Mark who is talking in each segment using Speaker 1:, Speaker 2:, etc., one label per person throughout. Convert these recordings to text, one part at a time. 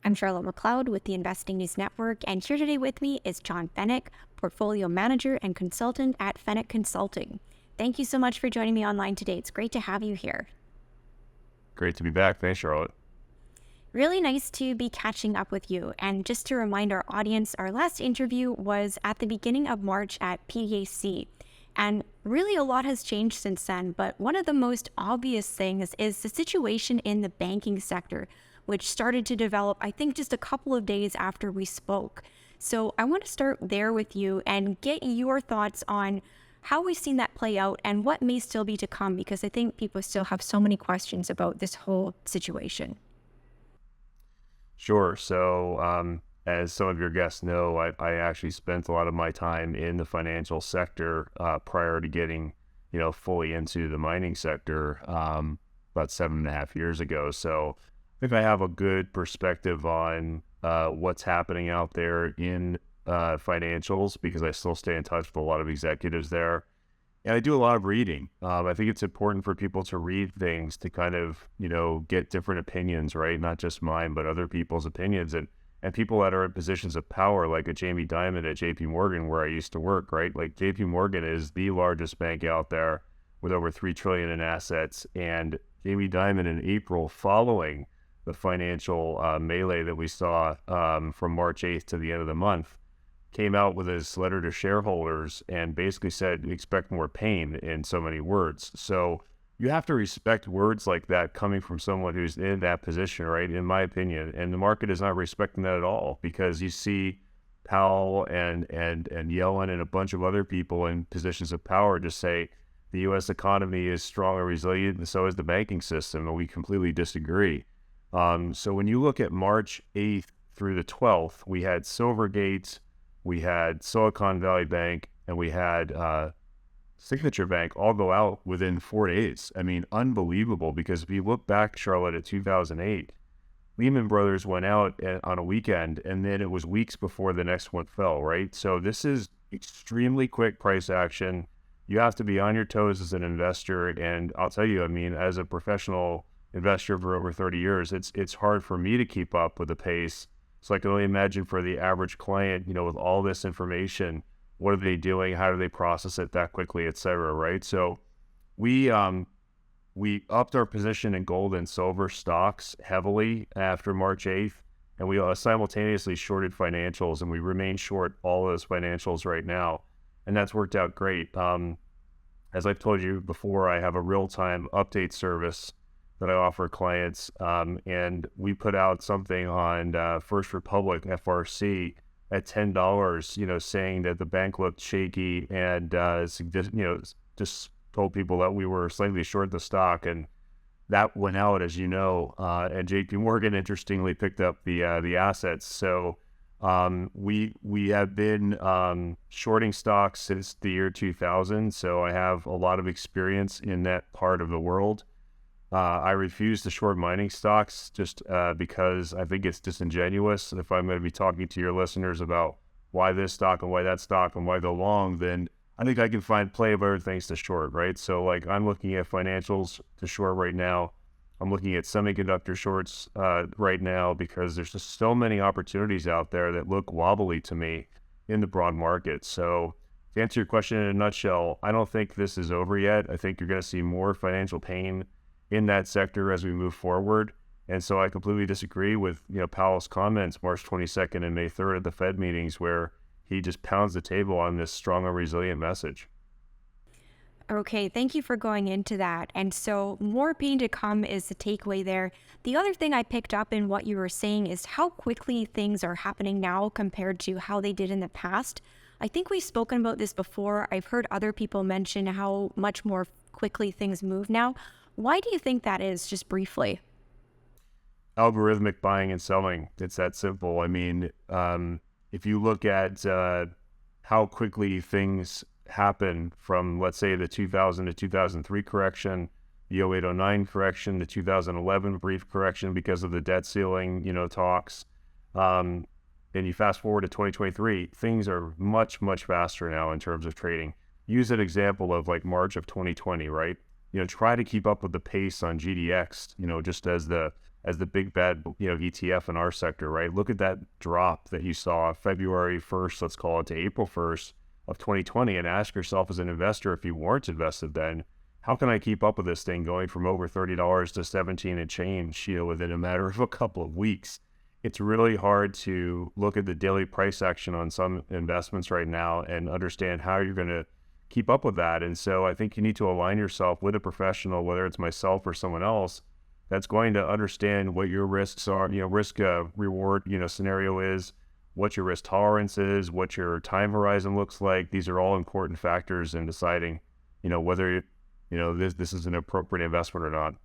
Speaker 1: I'm Charlotte McLeod with the Investing News Network, and here today with me is John Feneck, Portfolio Manager and Consultant at Feneck Consulting. Thank you so much for joining me online today. It's great to have you here.
Speaker 2: Great to be back. Thanks, Charlotte.
Speaker 1: Really nice to be catching up with you. And just to remind our audience, our last interview was at the beginning of March at PAC. And really a lot has changed since then, but one of the most obvious things is the situation in the banking sector, which started to develop, I think, just a couple of days after we spoke. So I want to start there with you and get your thoughts on how we've seen that play out and what may still be to come, because I think people still have so many questions about this whole situation.
Speaker 2: Sure. So, as some of your guests know, I actually spent a lot of my time in the financial sector prior to getting, fully into the mining sector about 7.5 years ago. So I think I have a good perspective on what's happening out there in financials, because I still stay in touch with a lot of executives there. And I do a lot of reading. I think it's important for people to read things to kind of, get different opinions, right? Not just mine, but other people's opinions. And people that are in positions of power, like a Jamie Dimon at JP Morgan, where I used to work, right? Like JP Morgan is the largest bank out there with over $3 trillion in assets. And Jamie Dimon in April, following the financial melee that we saw from March 8th to the end of the month, came out with his letter to shareholders and basically said, expect more pain, in so many words. So you have to respect words like that coming from someone who's in that position, right? In my opinion. And the market is not respecting that at all, because you see Powell and Yellen and a bunch of other people in positions of power just say the U.S. economy is strong and resilient, and so is the banking system, and we completely disagree. So when you look at March 8th through the 12th, we had Silvergate, we had Silicon Valley Bank, and we had Signature Bank all go out within 4 days. I mean, unbelievable, because if you look back, Charlotte, at 2008, Lehman Brothers went out on a weekend, and then it was weeks before the next one fell, right? So this is extremely quick price action. You have to be on your toes as an investor, and I'll tell you, I mean, as a professional investor for over 30 years, it's hard for me to keep up with the pace. So I can only imagine for the average client, with all this information, what are they doing? How do they process it that quickly, et cetera, right? So we upped our position in gold and silver stocks heavily after March 8th, and we simultaneously shorted financials, and we remain short all those financials right now, and that's worked out great. As I've told you before, I have a real-time update service that I offer clients, and we put out something on First Republic FRC at $10, saying that the bank looked shaky, and just told people that we were slightly short the stock, and that went out, as you know, and JP Morgan interestingly picked up the assets. So we have been shorting stocks since the year 2000, so I have a lot of experience in that part of the world. I refuse to short mining stocks just because I think it's disingenuous. If I'm going to be talking to your listeners about why this stock and why that stock and why they're long, then I think I can find plenty of other things to short, right? So like, I'm looking at financials to short right now. I'm looking at semiconductor shorts right now, because there's just so many opportunities out there that look wobbly to me in the broad market. So to answer your question in a nutshell, I don't think this is over yet. I think you're going to see more financial pain in that sector as we move forward. And so I completely disagree with Powell's comments March 22nd and May 3rd at the Fed meetings, where he just pounds the table on this strong and resilient message.
Speaker 1: Okay, thank you for going into that. And so more pain to come is the takeaway there. The other thing I picked up in what you were saying is how quickly things are happening now compared to how they did in the past. I think we've spoken about this before. I've heard other people mention how much more quickly things move now. Why do you think that is, just briefly?
Speaker 2: Algorithmic buying and selling. It's that simple. I mean, if you look at how quickly things happen from, let's say, the 2000 to 2003 correction, the 08-09 correction, the 2011 brief correction because of the debt ceiling, talks, and you fast forward to 2023, things are much, much faster now in terms of trading. Use an example of like March of 2020, right? Try to keep up with the pace on GDX, just as the as the big bad, ETF in our sector, right? Look at that drop that you saw February 1st, let's call it, to April 1st of 2020, and ask yourself as an investor, if you weren't invested then, how can I keep up with this thing going from over $30 to 17 and change, within a matter of a couple of weeks? It's really hard to look at the daily price action on some investments right now and understand how you're going to keep up with that. And so I think you need to align yourself with a professional, whether it's myself or someone else, that's going to understand what your risks are, risk reward, scenario is, what your risk tolerance is, what your time horizon looks like. These are all important factors in deciding, whether, this is an appropriate investment or not.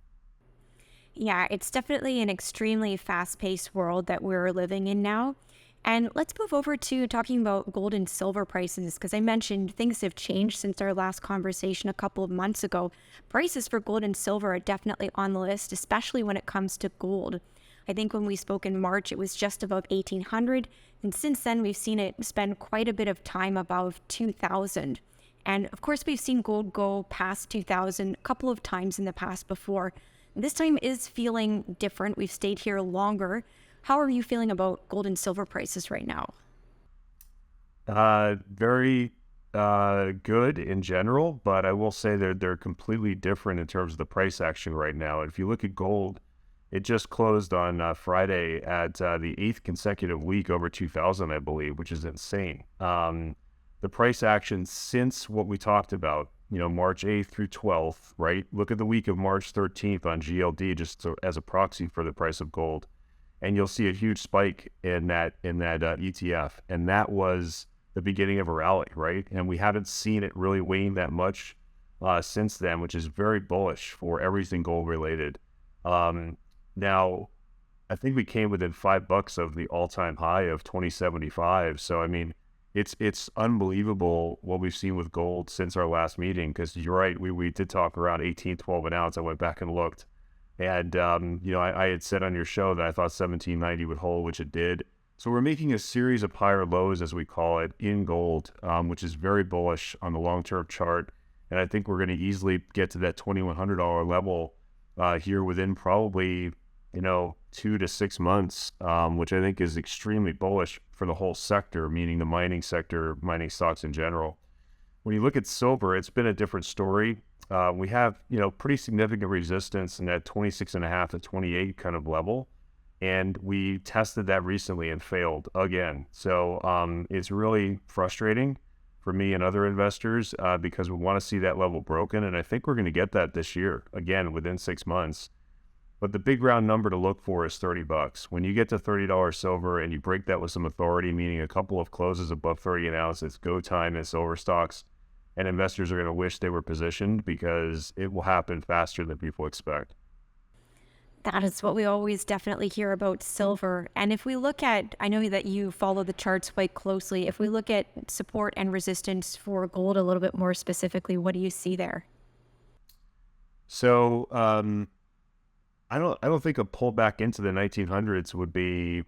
Speaker 1: Yeah, it's definitely an extremely fast-paced world that we're living in now. And let's move over to talking about gold and silver prices, because I mentioned things have changed since our last conversation a couple of months ago. Prices for gold and silver are definitely on the list, especially when it comes to gold. I think when we spoke in March, it was just above 1,800, and since then we've seen it spend quite a bit of time above 2,000. And of course, we've seen gold go past 2,000 a couple of times in the past before. This time is feeling different. We've stayed here longer. How are you feeling about gold and silver prices right now?
Speaker 2: Very good in general, but I will say they're completely different in terms of the price action right now. If you look at gold, it just closed on Friday at the 8th consecutive week over 2,000, I believe, which is insane. The price action since what we talked about, March 8th through 12th, right? Look at the week of March 13th on GLD, just as a proxy for the price of gold. And you'll see a huge spike in that ETF. And that was the beginning of a rally, right? And we haven't seen it really wane that much since then, which is very bullish for everything gold related. Now, I think we came within $5 of the all-time high of 2075. So, I mean, it's unbelievable what we've seen with gold since our last meeting, because you're right, we did talk around 1812 an ounce. I went back and looked. And, I had said on your show that I thought 1790 would hold, which it did. So we're making a series of higher lows, as we call it, in gold, which is very bullish on the long-term chart. And I think we're going to easily get to that $2,100 level here within probably, 2 to 6 months, which I think is extremely bullish for the whole sector, meaning the mining sector, mining stocks in general. When you look at silver, it's been a different story. We have, pretty significant resistance in that 26.5 to 28 kind of level. And we tested that recently and failed again. So it's really frustrating for me and other investors because we want to see that level broken. And I think we're going to get that this year, again, within 6 months. But the big round number to look for is $30. When you get to $30 silver and you break that with some authority, meaning a couple of closes above 30 an ounce, it's go time in silver stocks. And investors are going to wish they were positioned because it will happen faster than people expect.
Speaker 1: That is what we always definitely hear about silver. And if we look at, I know that you follow the charts quite closely. If we look at support and resistance for gold a little bit more specifically, what do you see there?
Speaker 2: So I don't think a pullback into the 1900s would be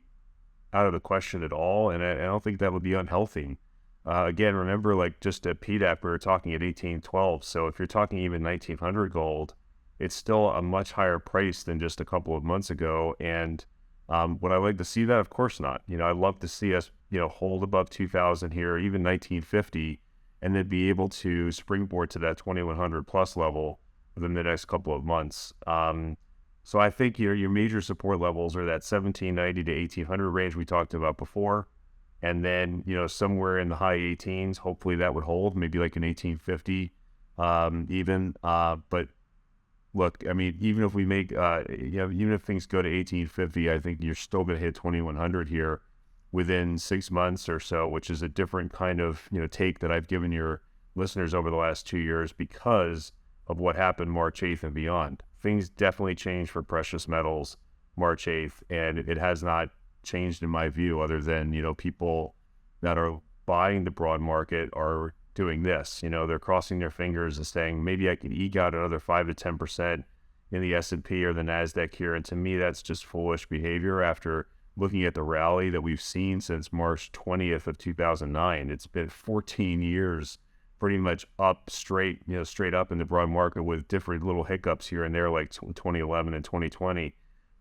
Speaker 2: out of the question at all. And I don't think that would be unhealthy. Again, remember, like just at PDAP, we were talking at 1812. So if you're talking even 1900 gold, it's still a much higher price than just a couple of months ago. And would I like to see that? Of course not. I'd love to see us, hold above 2000 here, even 1950, and then be able to springboard to that 2100 plus level within the next couple of months. So I think your major support levels are that 1790 to 1800 range we talked about before. And then, somewhere in the high 18s, hopefully that would hold, maybe like an 1850 even. But look, I mean, even if we make, even if things go to 1850, I think you're still going to hit 2100 here within 6 months or so, which is a different kind of, take that I've given your listeners over the last 2 years because of what happened March 8th and beyond. Things definitely changed for precious metals March 8th, and it has not changed in my view, other than, people that are buying the broad market are doing this. They're crossing their fingers and saying, maybe I can eke out another 5 to 10% in the S&P or the NASDAQ here. And to me, that's just foolish behavior after looking at the rally that we've seen since March 20th of 2009. It's been 14 years pretty much up straight up in the broad market with different little hiccups here and there, like 2011 and 2020.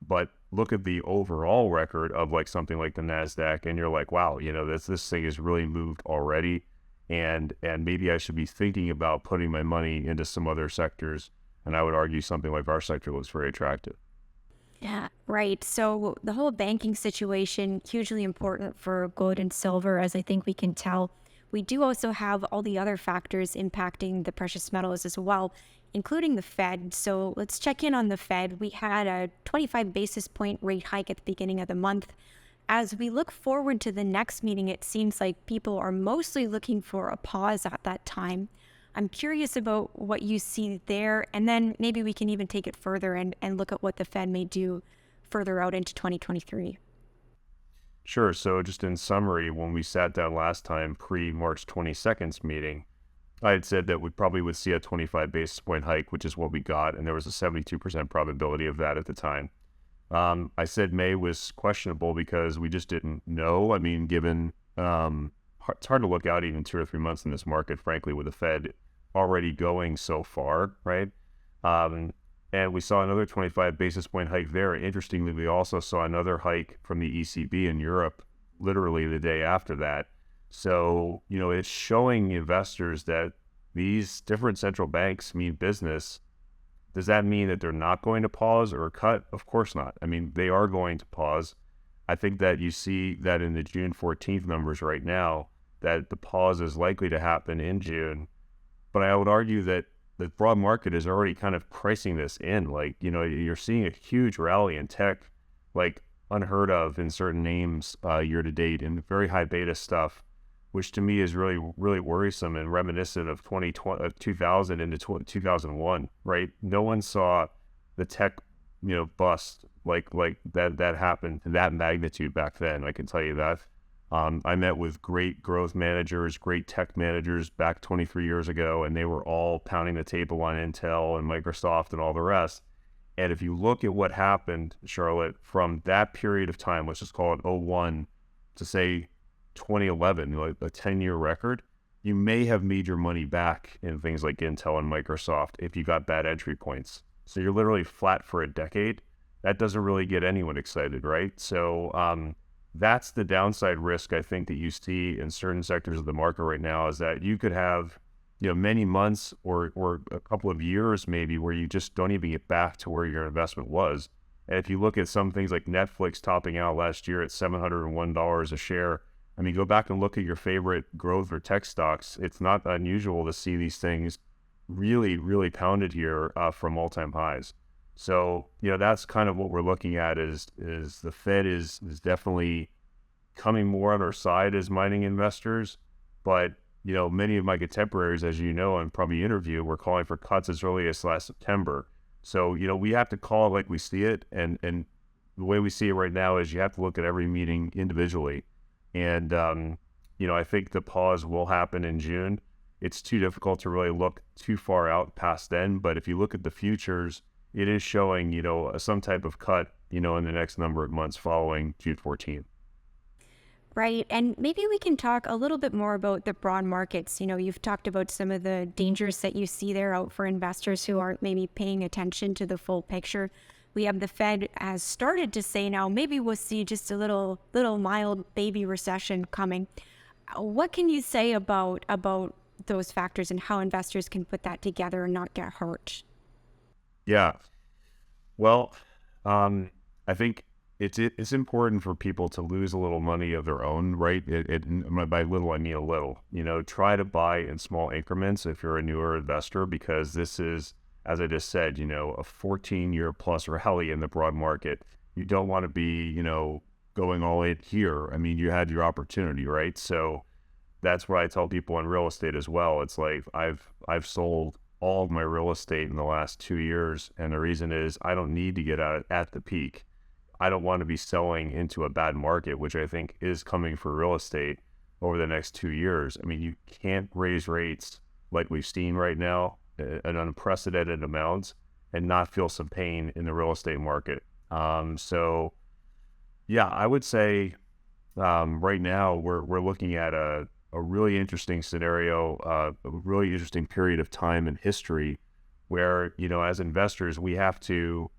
Speaker 2: But look at the overall record of like something like the NASDAQ, and you're like, wow, this thing has really moved already, and maybe I should be thinking about putting my money into some other sectors. And I would argue something like our sector looks very attractive.
Speaker 1: Yeah, right. So the whole banking situation, hugely important for gold and silver, as I think we can tell. We do also have all the other factors impacting the precious metals as well, including the Fed. So let's check in on the Fed. We had a 25 basis point rate hike at the beginning of the month. As we look forward to the next meeting, it seems like people are mostly looking for a pause at that time. I'm curious about what you see there, and then maybe we can even take it further and look at what the Fed may do further out into 2023.
Speaker 2: Sure. So just in summary, when we sat down last time pre-March 22nd's meeting, I had said that we probably would see a 25 basis point hike, which is what we got, and there was a 72% probability of that at the time. I said May was questionable because we just didn't know. I mean, given it's hard to look out even 2 or 3 months in this market, frankly, with the Fed already going so far, right? And we saw another 25 basis point hike there. Interestingly, we also saw another hike from the ECB in Europe literally the day after that. So, it's showing investors that these different central banks mean business. Does that mean that they're not going to pause or cut? Of course not. I mean, they are going to pause. I think that you see that in the June 14th numbers right now, that the pause is likely to happen in June. But I would argue that the broad market is already kind of pricing this in. Like, you're seeing a huge rally in tech, like unheard of in certain names year to date, and very high beta stuff, which to me is really, really worrisome and reminiscent of 2000 into 2001, right? No one saw the tech, bust like that happened to that magnitude back then. I can tell you that. I met with great growth managers, great tech managers back 23 years ago, and they were all pounding the table on Intel and Microsoft and all the rest. And if you look at what happened, Charlotte, from that period of time, let's just call it '01 to say 2011, like a 10-year record, you may have made your money back in things like Intel and Microsoft if you got bad entry points. So you're literally flat for a decade. That doesn't really get anyone excited, right? So that's the downside risk, I think, that you see in certain sectors of the market right now, is that you could have, many months or a couple of years maybe where you just don't even get back to where your investment was. And if you look at some things like Netflix topping out last year at $701 a share, I mean, go back and look at your favorite growth or tech stocks. It's not unusual to see these things really, really pounded here from all-time highs. So, that's kind of what we're looking at is the Fed is definitely coming more on our side as mining investors. But, many of my contemporaries, as you know, and probably interview, were calling for cuts as early as last September. So, we have to call it like we see it. And the way we see it right now is you have to look at every meeting individually. And, I think the pause will happen in June. It's too difficult to really look too far out past then. But if you look at the futures, it is showing, some type of cut, in the next number of months following June 14th.
Speaker 1: Right. And maybe we can talk a little bit more about the broad markets. You've talked about some of the dangers that you see there out for investors who aren't maybe paying attention to the full picture. We have the Fed has started to say now maybe we'll see just a little mild baby recession coming. What can you say about those factors and how investors can put that together and not get hurt?
Speaker 2: Yeah. Well, I think it's important for people to lose a little money of their own, right? By little, I mean a little. Try to buy in small increments if you're a newer investor, because this is, as I just said, a 14-year plus rally in the broad market. You don't want to be, going all in here. I mean, you had your opportunity, right? So that's what I tell people in real estate as well. It's like I've sold all of my real estate in the last 2 years, and the reason is I don't need to get out at the peak. I don't want to be selling into a bad market, which I think is coming for real estate over the next 2 years. I mean, you can't raise rates like we've seen right now, an unprecedented amounts, and not feel some pain in the real estate market. So yeah, I would say right now we're looking at a really interesting scenario, a really interesting period of time in history where, as investors, we have to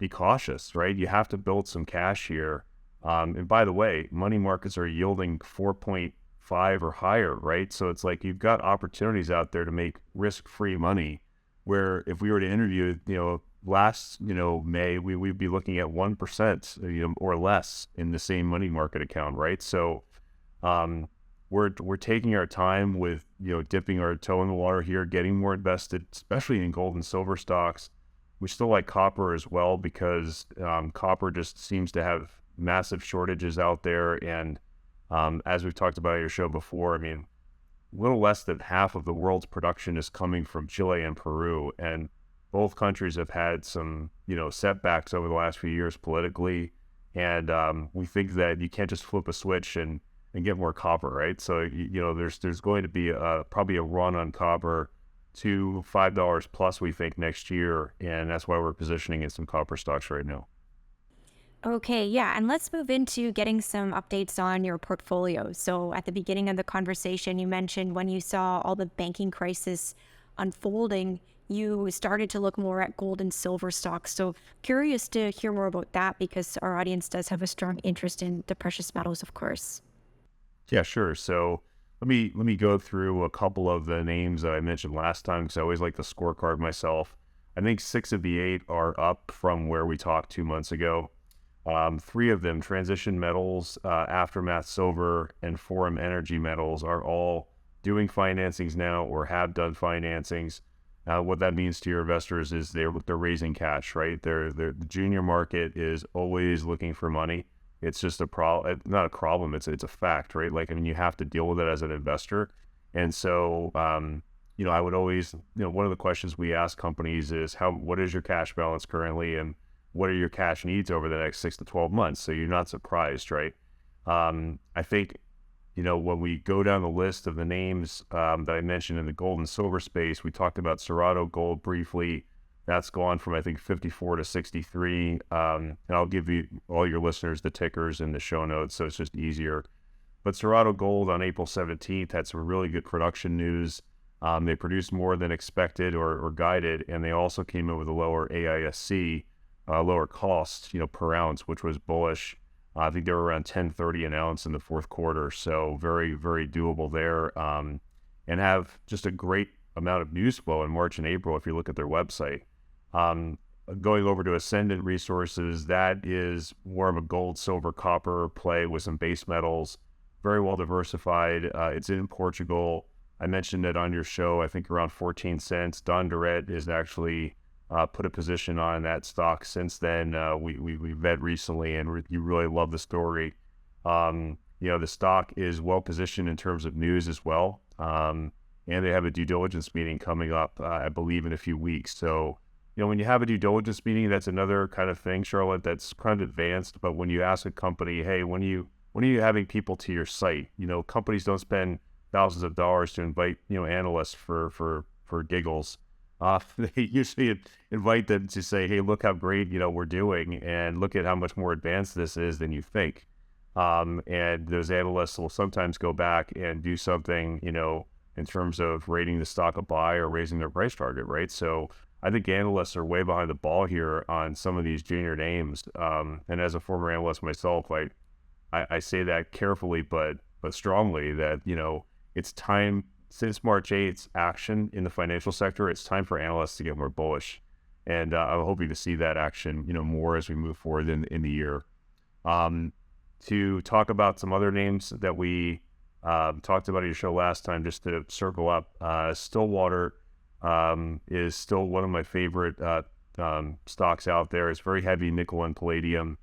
Speaker 2: be cautious, right? You have to build some cash here. And by the way, money markets are yielding 4.5 or higher, right? So it's like you've got opportunities out there to make risk-free money, where if we were to interview, last, May, we'd be looking at 1%, or less in the same money market account, right? So we're taking our time with, dipping our toe in the water here, getting more invested, especially in gold and silver stocks. We still like copper as well, because copper just seems to have massive shortages out there. And as we've talked about on your show before, I mean, a little less than half of the world's production is coming from Chile and Peru. And both countries have had some, setbacks over the last few years politically. And we think that you can't just flip a switch and get more copper, right? So, there's going to be probably a run on copper to $5 plus, we think, next year. And that's why we're positioning in some copper stocks right now.
Speaker 1: Okay, yeah, and let's move into getting some updates on your portfolio. So at the beginning of the conversation, you mentioned when you saw all the banking crisis unfolding, you started to look more at gold and silver stocks. So curious to hear more about that, because our audience does have a strong interest in the precious metals, of course.
Speaker 2: Yeah, sure. So let me go through a couple of the names that I mentioned last time, because I always like the scorecard myself. I think 6 of the 8 are up from where we talked 2 months ago. 3 of them, Transition Metals, Aftermath Silver, and Forum Energy Metals, are all doing financings now or have done financings. What that means to your investors is they're raising cash, right? The junior market is always looking for money. It's just not a problem. It's a fact, right? Like, I mean, you have to deal with it as an investor. And so, I would always, one of the questions we ask companies is what is your cash balance currently, and what are your cash needs over the next 6 to 12 months? So you're not surprised, right? I think, when we go down the list of the names that I mentioned in the gold and silver space, we talked about Cerrado Gold briefly. That's gone from, I think, 54 to 63. And I'll give you, all your listeners, the tickers in the show notes, so it's just easier. But Cerrado Gold on April 17th had some really good production news. They produced more than expected or guided, and they also came in with a lower AISC, lower cost, per ounce, which was bullish. I think they were around $10.30 an ounce in the fourth quarter, so very, very doable there. And have just a great amount of news flow in March and April if you look at their website. Going over to Ascendant Resources, that is more of a gold, silver, copper play with some base metals, very well diversified. It's in Portugal. I mentioned it on your show, I think around 14 cents. Don Durrett is actually put a position on that stock since then. We met recently, and you really love the story. The stock is well positioned in terms of news as well. And they have a due diligence meeting coming up, I believe, in a few weeks. So, when you have a due diligence meeting, that's another kind of thing, Charlotte, that's kind of advanced. But when you ask a company, hey, when are you having people to your site? Companies don't spend thousands of dollars to invite, analysts for giggles. They usually invite them to say, hey, look how great, we're doing, and look at how much more advanced this is than you think. And those analysts will sometimes go back and do something, in terms of rating the stock a buy or raising their price target, right? So I think analysts are way behind the ball here on some of these junior names. And as a former analyst myself, I say that carefully, but strongly, that, it's time. Since March 8th's action in the financial sector, it's time for analysts to get more bullish. And I'm hoping to see that action, more as we move forward in the year. To talk about some other names that we talked about in your show last time, just to circle up, Stillwater is still one of my favorite stocks out there. It's very heavy nickel and palladium.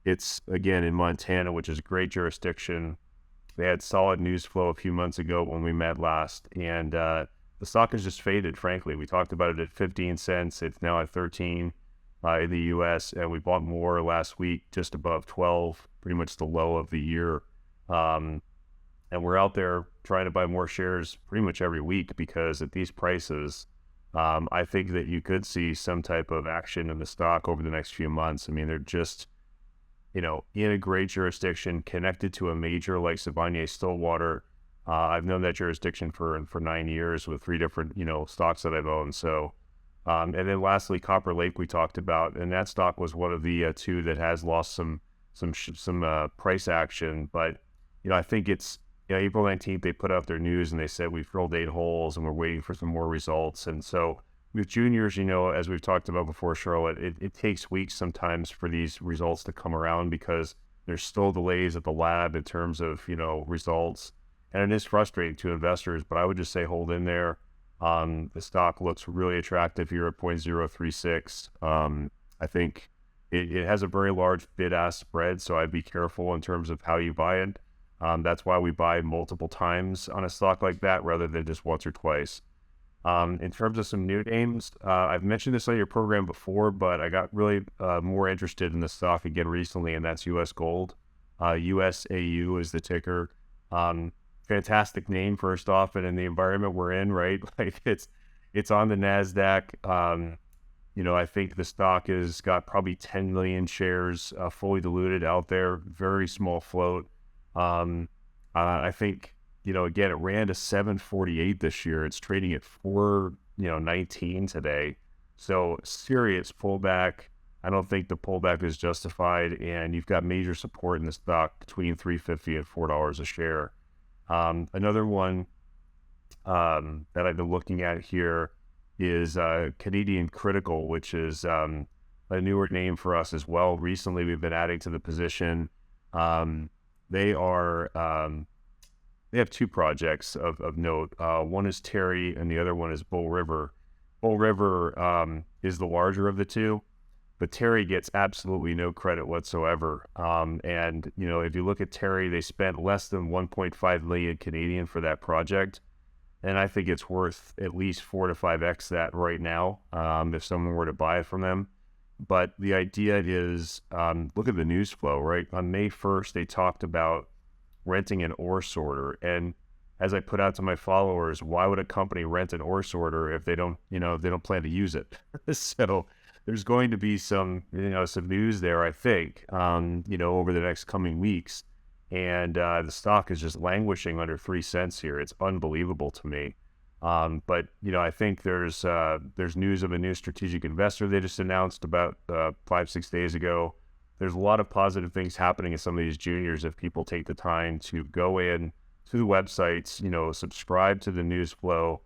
Speaker 2: It's, again, in Montana, which is a great jurisdiction. They had solid news flow a few months ago when we met last, and the stock has just faded, frankly. We talked about it at 15 cents. It's now at 13 in the U.S., and we bought more last week, just above 12, pretty much the low of the year. And we're out there trying to buy more shares pretty much every week, because at these prices, I think that you could see some type of action in the stock over the next few months. I mean, they're just, in a great jurisdiction, connected to a major like Sibanye-Stillwater. I've known that jurisdiction for 9 years with 3 different, stocks that I've owned. So And then lastly, Copper Lake we talked about, and that stock was one of the two that has lost some price action. But I think it's April 19th they put out their news and they said we've drilled 8 holes and we're waiting for some more results. And so with juniors, as we've talked about before, Charlotte, it takes weeks sometimes for these results to come around because there's still delays at the lab in terms of results, and it is frustrating to investors. But I would just say hold in there. The stock looks really attractive here at 0.036. I think it has a very large bid-ask spread, so I'd be careful in terms of how you buy it. That's why we buy multiple times on a stock like that rather than just once or twice. In terms of some new names, I've mentioned this on your program before, but I got really more interested in the stock again recently, and that's U.S. Gold. USAU is the ticker. Fantastic name, first off, and in the environment we're in, right? Like it's on the NASDAQ. I think the stock has got probably 10 million shares fully diluted out there, very small float. I think, again, it ran to 748 this year. It's trading at 419 today. So serious pullback. I don't think the pullback is justified, and you've got major support in the stock between $3.50 and $4 a share. Another one that I've been looking at here is Canadian Critical, which is a newer name for us as well. Recently, we've been adding to the position. They have 2 projects of note. One is Terry, and the other one is Bull River. Bull River is the larger of the two, but Terry gets absolutely no credit whatsoever. And if you look at Terry, they spent less than 1.5 million Canadian for that project, and I think it's worth at least 4 to 5x that right now if someone were to buy it from them. But the idea is, look at the news flow, right? On May 1st, they talked about renting an ore sorter, and as I put out to my followers, why would a company rent an ore sorter if they don't plan to use it? So there's going to be some news there, I think, over the next coming weeks. And the stock is just languishing under 3 cents here. It's unbelievable to me. But I think there's news of a new strategic investor they just announced about 5-6 days ago. There's a lot of positive things happening in some of these juniors if people take the time to go in to the websites, subscribe to the news flow,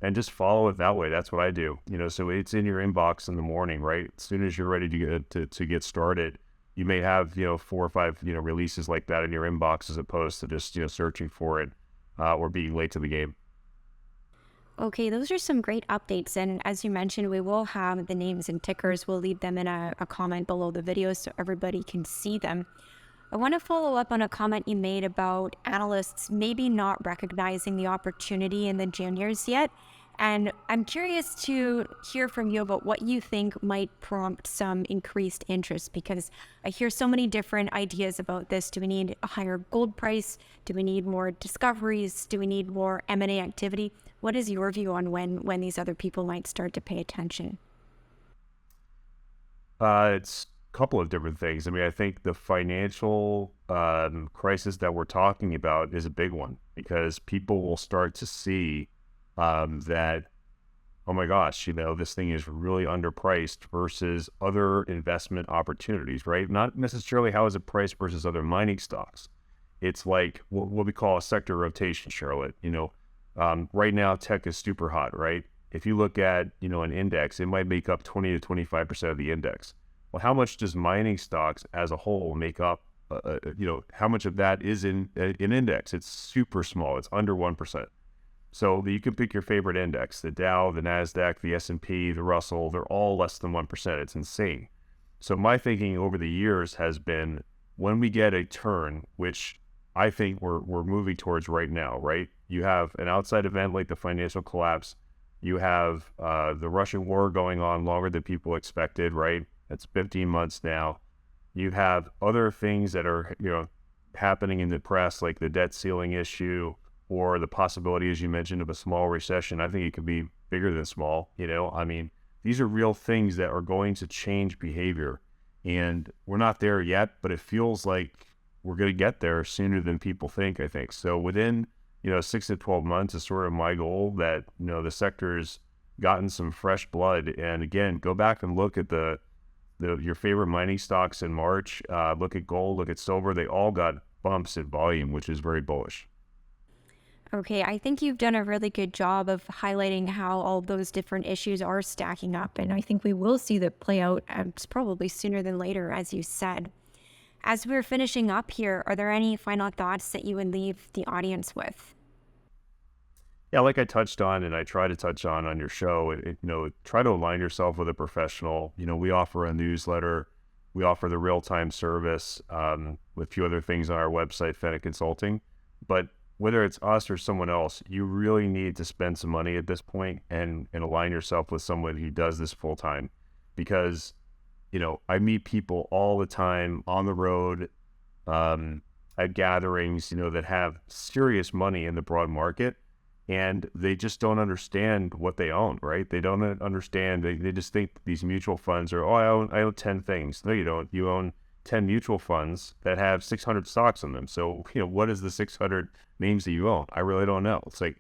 Speaker 2: and just follow it that way. That's what I do. So it's in your inbox in the morning, right? As soon as you're ready to get started, you may have 4 or 5 releases like that in your inbox, as opposed to just searching for it or being late to the game.
Speaker 1: Okay, those are some great updates. And as you mentioned, we will have the names and tickers. We'll leave them in a comment below the video so everybody can see them. I want to follow up on a comment you made about analysts maybe not recognizing the opportunity in the juniors yet. And I'm curious to hear from you about what you think might prompt some increased interest, because I hear so many different ideas about this. Do we need a higher gold price? Do we need more discoveries? Do we need more M&A activity? What is your view on when these other people might start to pay attention?
Speaker 2: It's a couple of different things. I mean, I think the financial crisis that we're talking about is a big one, because people will start to see that, oh my gosh, this thing is really underpriced versus other investment opportunities, right? Not necessarily how is it priced versus other mining stocks. It's like what we call a sector rotation, Charlotte. Right now, tech is super hot, right? If you look at, an index, it might make up 20 to 25% of the index. Well, how much does mining stocks as a whole make up? How much of that is in an index? It's super small. It's under 1%. So you can pick your favorite index, the Dow, the NASDAQ, the S&P, the Russell, they're all less than 1%. It's insane. So my thinking over the years has been, when we get a turn, which I think we're moving towards right now, right? You have an outside event like the financial collapse. You have the Russian war going on longer than people expected, right? It's 15 months now. You have other things that are, happening in the press, like the debt ceiling issue, or the possibility, as you mentioned, of a small recession. I think it could be bigger than small. I mean, these are real things that are going to change behavior, and we're not there yet, but it feels like we're going to get there sooner than people think, I think. So within, 6 to 12 months is sort of my goal, that, the sector is gotten some fresh blood. And again, go back and look at your favorite mining stocks in March. Look at gold, look at silver. They all got bumps in volume, which is very bullish.
Speaker 1: Okay, I think you've done a really good job of highlighting how all those different issues are stacking up, and I think we will see that play out probably sooner than later, as you said. As we're finishing up here, are there any final thoughts that you would leave the audience with?
Speaker 2: Yeah, like I touched on, and I try to touch on your show, try to align yourself with a professional. We offer a newsletter, we offer the real-time service, with a few other things on our website, Feneck Consulting. But whether it's us or someone else, you really need to spend some money at this point and align yourself with someone who does this full time. Because, I meet people all the time on the road, at gatherings, that have serious money in the broad market, and they just don't understand what they own, right? They don't understand. They just think these mutual funds are, I own 10 things. No, you don't. You own 10 mutual funds that have 600 stocks in them. So, what is the 600 names that you own? I really don't know. It's like,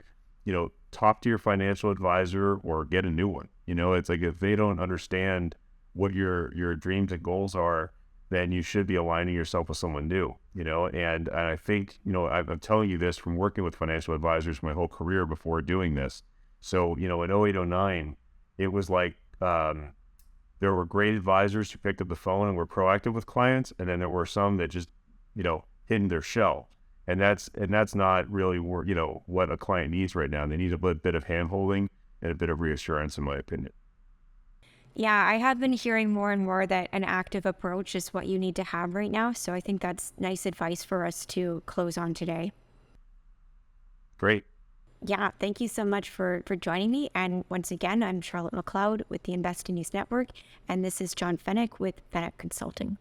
Speaker 2: talk to your financial advisor or get a new one. It's like, if they don't understand what your dreams and goals are, then you should be aligning yourself with someone new, and I think, I'm telling you this from working with financial advisors my whole career before doing this. So, in 08, 09, it was like, there were great advisors who picked up the phone and were proactive with clients. And then there were some that just, hid in their shell. And that's not really what a client needs right now. They need a bit of hand-holding and a bit of reassurance, in my opinion.
Speaker 1: Yeah, I have been hearing more and more that an active approach is what you need to have right now. So I think that's nice advice for us to close on today.
Speaker 2: Great.
Speaker 1: Yeah, thank you so much for joining me. And once again, I'm Charlotte McLeod with the Investing News Network, and this is John Feneck with Feneck Consulting.